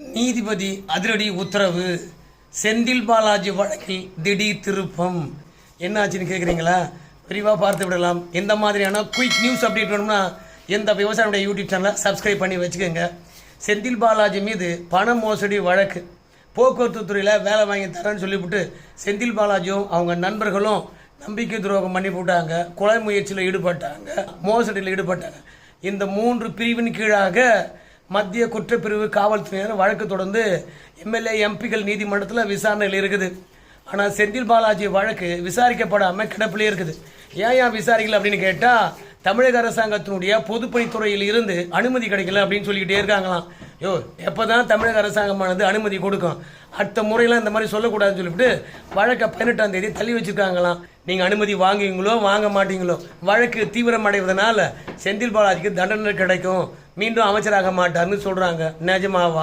நீதிபதி அதிரடி உத்தரவு. செந்தில் பாலாஜி வழக்கில் திடீர் திருப்பம். என்ன ஆச்சுன்னு கேட்குறீங்களா? விரிவாக பார்த்து விடலாம். இந்த மாதிரியான குயிக் நியூஸ் அப்டேட் வேணும்னா எந்த விவசாயியுடைய யூடியூப் சேனலை சப்ஸ்கிரைப் பண்ணி வச்சுக்கோங்க. செந்தில் பாலாஜி மீது பண மோசடி வழக்கு. போக்குவரத்து துறையில் வேலை வாங்கி தரேன்னு சொல்லிவிட்டு செந்தில் பாலாஜியும் அவங்க நண்பர்களும் நம்பிக்கை துரோகம் பண்ணி போட்டாங்க, கொலை முயற்சியில் ஈடுபட்டாங்க, மோசடியில் ஈடுபட்டாங்க. இந்த 3 பிரிவின் கீழாக மத்திய குற்றப்பிரிவு காவல்துறையினர் வழக்கு தொடர்ந்து எம்எல்ஏ எம்பிக்கள் நீதிமன்றத்தில் விசாரணையில் இருக்குது. ஆனால் செந்தில் பாலாஜி வழக்கு விசாரிக்கப்படாமல் கிடப்பிலே இருக்குது. ஏன் விசாரிக்கல அப்படின்னு கேட்டால், தமிழக அரசாங்கத்தினுடைய பொதுப்பணித்துறையில் இருந்து அனுமதி கிடைக்கல அப்படின்னு சொல்லிக்கிட்டே இருக்காங்களாம். எப்போ தான் தமிழக அரசாங்கமானது அனுமதி கொடுக்கும்? அடுத்த முறையெல்லாம் இந்த மாதிரி சொல்லக்கூடாதுன்னு சொல்லிவிட்டு வழக்கை 18ஆம் தேதி தள்ளி வச்சுருக்காங்களாம். நீங்கள் அனுமதி வாங்குவீங்களோ வாங்க மாட்டீங்களோ, வழக்கு தீவிரமடைவதனால செந்தில் பாலாஜிக்கு தண்டனை கிடைக்கும், மீண்டும் அமைச்சராக மாட்டார்னு சொல்கிறாங்க. நிஜமாவா?